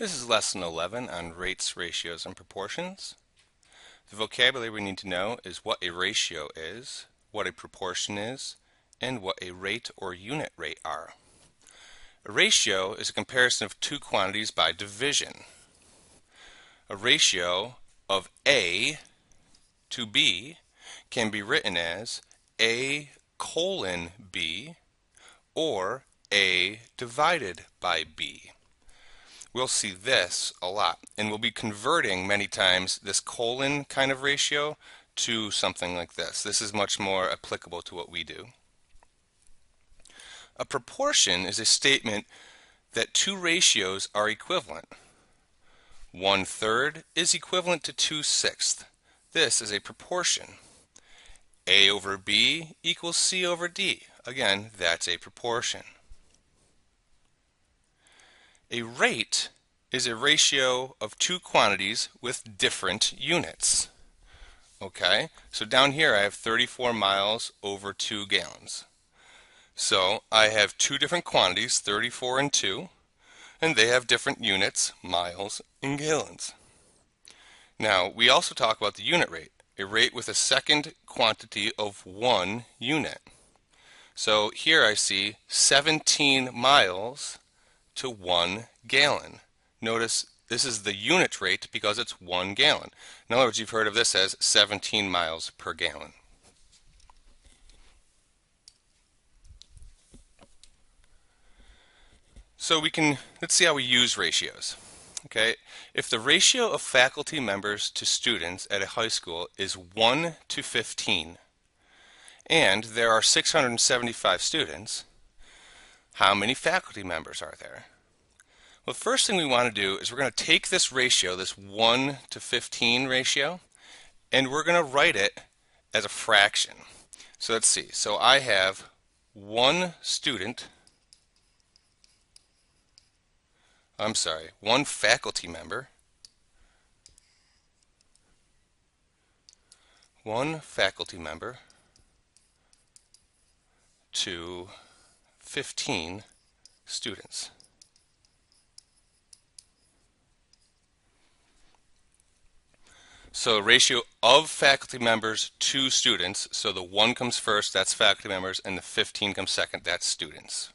This is lesson 11 on rates, ratios, and proportions. The vocabulary we need to know is what a ratio is, what a proportion is, and what a rate or unit rate are. A ratio is a comparison of two quantities by division. A ratio of A to B can be written as A colon B or A divided by B. We'll see this a lot, and we'll be converting many times this colon kind of ratio to something like this. This is much more applicable to what we do. A proportion is a statement that two ratios are equivalent. 1/3 is equivalent to 2/6. This is a proportion. A over B equals C over D. Again, that's a proportion. A rate is a ratio of two quantities with different units. Okay, so down here I have 34 miles over 2 gallons. So I have two different quantities, 34 and 2, and they have different units, miles and gallons. Now, we also talk about the unit rate, a rate with a second quantity of 1 unit. So here I see 17 miles to 1 gallon. Notice this is the unit rate because it's 1 gallon. In other words, you've heard of this as 17 miles per gallon. So let's see how we use ratios. Okay, if the ratio of faculty members to students at a high school is 1 to 15, and there are 675 students, how many faculty members are there? Well, the first thing we want to do is we're going to take this ratio, this 1 to 15 ratio, and we're going to write it as a fraction. So let's see. So I have one faculty member, to 15 students. So ratio of faculty members to students, so the 1 comes first, that's faculty members, and the 15 comes second, that's students.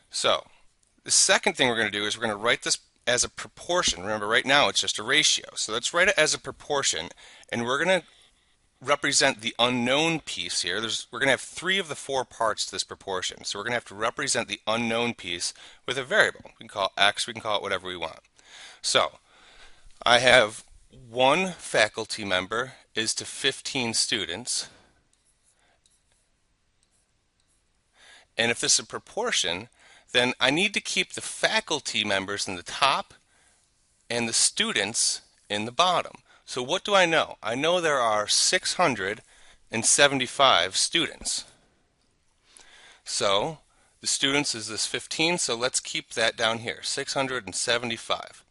So the second thing we're going to do is we're going to write this as a proportion. Remember, right now it's just a ratio. So let's write it as a proportion, and we're going to represent the unknown piece here. We're going to have 3 of the 4 parts to this proportion. So we're going to have to represent the unknown piece with a variable. We can call it x, we can call it whatever we want. So I have one faculty member is to 15 students. And if this is a proportion, then I need to keep the faculty members in the top and the students in the bottom. So what do I know? I know there are 675 students. So the students is this 15, so let's keep that down here, 675.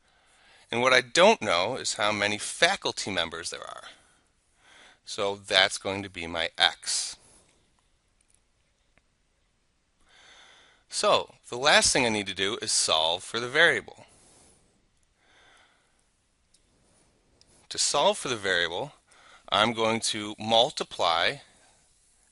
And what I don't know is how many faculty members there are. So that's going to be my x. So the last thing I need to do is solve for the variable. To solve for the variable, I'm going to multiply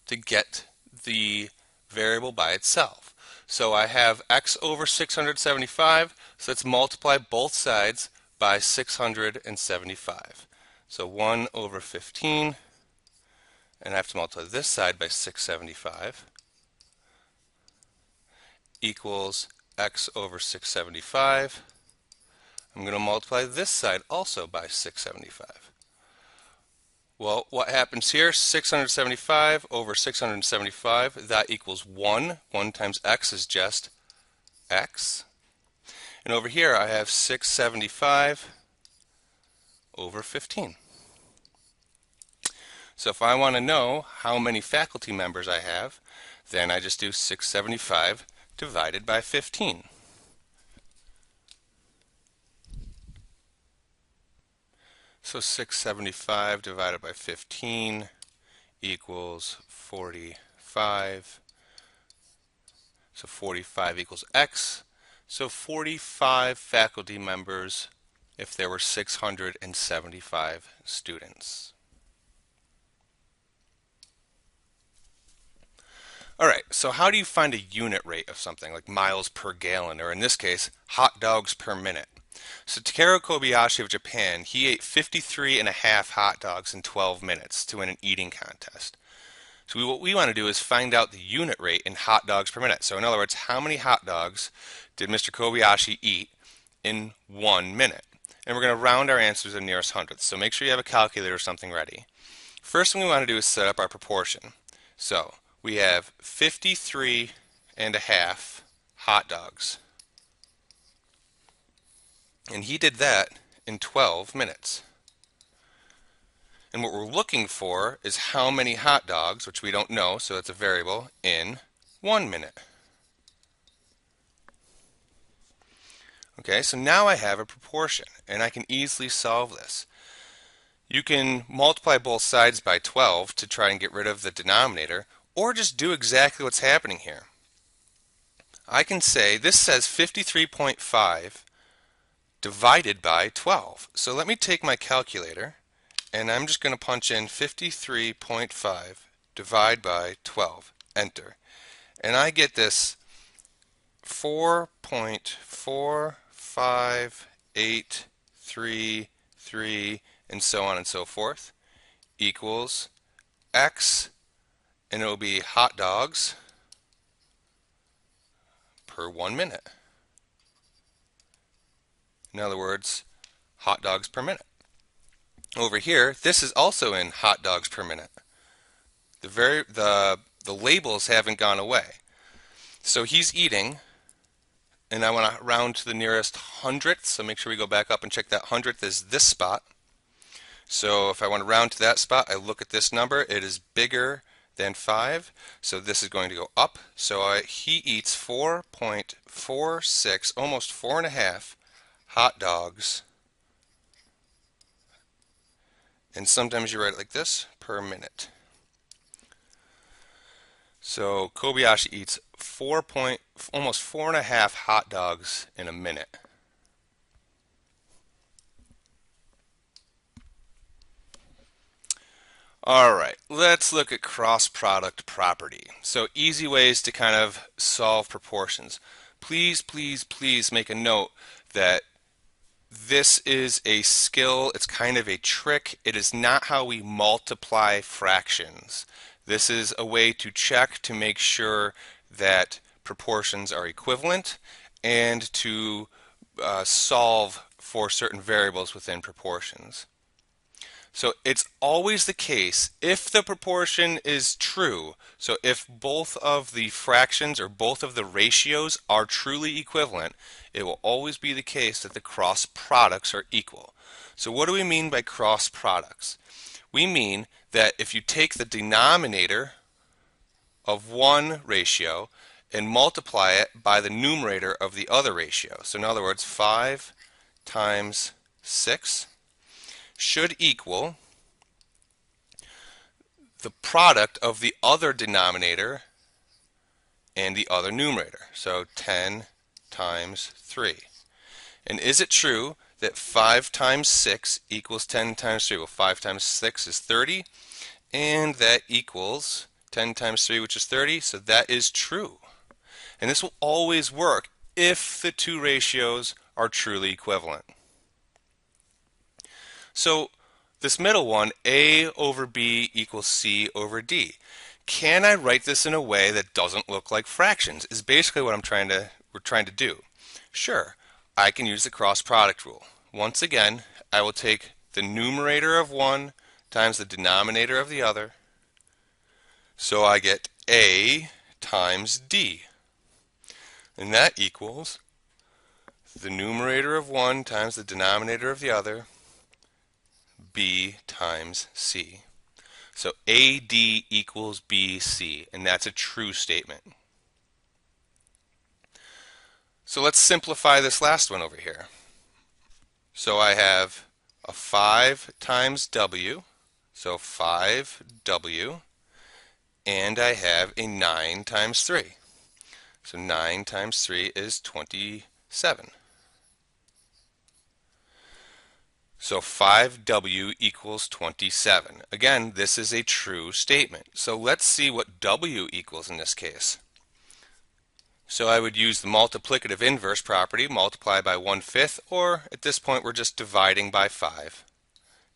to get the variable by itself. So I have x over 675, so let's multiply both sides by 675. So 1 over 15, and I have to multiply this side by 675, equals x over 675. I'm going to multiply this side also by 675. Well, what happens here? 675 over 675, that equals 1. 1 times x is just x. And over here I have 675 over 15. So if I want to know how many faculty members I have, then I just do 675 divided by 15. So 675 divided by 15 equals 45. So 45 equals x. So 45 faculty members if there were 675 students. All right, so how do you find a unit rate of something like miles per gallon, or in this case, hot dogs per minute? So Takeru Kobayashi of Japan, he ate 53 and a half hot dogs in 12 minutes to win an eating contest. So what we want to do is find out the unit rate in hot dogs per minute. So in other words, how many hot dogs did Mr. Kobayashi eat in 1 minute? And we're going to round our answers to the nearest hundredths. So make sure you have a calculator or something ready. First thing we want to do is set up our proportion. So we have 53 and a half hot dogs. And he did that in 12 minutes. And what we're looking for is how many hot dogs, which we don't know, so that's a variable, in 1 minute. Okay, so now I have a proportion, and I can easily solve this. You can multiply both sides by 12 to try and get rid of the denominator, or just do exactly what's happening here. I can say, this says 53.5 divided by 12. So let me take my calculator, and I'm just going to punch in 53.5 divide by 12, enter. And I get this 4.45833 and so on and so forth equals X, and it will be hot dogs per 1 minute. In other words, hot dogs per minute. Over here, this is also in hot dogs per minute. The labels haven't gone away. So he's eating, and I want to round to the nearest hundredth, so make sure we go back up and check that hundredth is this spot. So if I want to round to that spot, I look at this number. It is bigger than 5, so this is going to go up. So he eats 4.46, almost 4.5 hot dogs, and sometimes you write it like this, per minute. So Kobayashi eats almost 4.5 hot dogs in a minute. All right, let's look at cross-product property. So easy ways to kind of solve proportions. Please, please, please make a note that this is a skill, it's kind of a trick. It is not how we multiply fractions. This is a way to check to make sure that proportions are equivalent and to solve for certain variables within proportions. So it's always the case if the proportion is true, so if both of the fractions or both of the ratios are truly equivalent, it will always be the case that the cross products are equal. So what do we mean by cross products? We mean that if you take the denominator of one ratio and multiply it by the numerator of the other ratio. So in other words, 5 times 6 should equal the product of the other denominator and the other numerator. So 10 times 3. And is it true that 5 times 6 equals 10 times 3? Well, 5 times 6 is 30, and that equals 10 times 3, which is 30, so that is true. And this will always work if the two ratios are truly equivalent. So this middle one, A over B equals C over D. Can I write this in a way that doesn't look like fractions? Is basically what we're trying to do. Sure, I can use the cross product rule. Once again, I will take the numerator of one times the denominator of the other. So I get A times D. And that equals the numerator of one times the denominator of the other, B times C. So AD equals BC, and that's a true statement. So let's simplify this last one over here. So I have a 5 times W, so 5W, and I have a 9 times 3. So 9 times 3 is 24. 7. So 5W equals 27. Again, this is a true statement. So let's see what W equals in this case. So I would use the multiplicative inverse property, multiply by 1/5, or at this point we're just dividing by 5.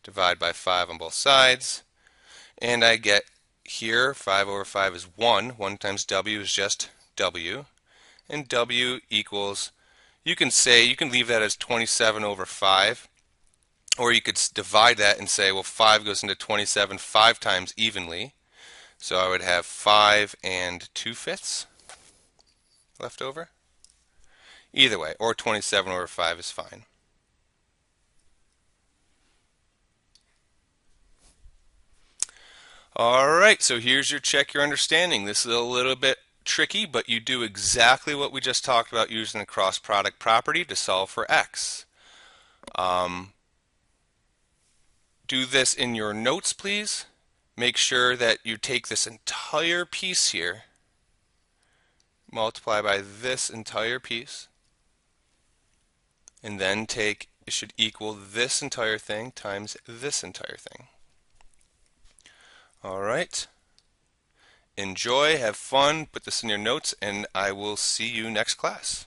Divide by 5 on both sides, and I get here 5 over 5 is 1. 1 times W is just W, and W equals, you can leave that as 27 over 5, or you could divide that and say, well, 5 goes into 27 5 times evenly, so I would have 5 and 2/5 left over. Either way, or 27 over 5 is fine. Alright, so here's your check your understanding. This is a little bit tricky, but you do exactly what we just talked about using the cross product property to solve for x. Do this in your notes, please. Make sure that you take this entire piece here, multiply by this entire piece, and then it should equal this entire thing times this entire thing. Alright. Enjoy, have fun, put this in your notes, and I will see you next class.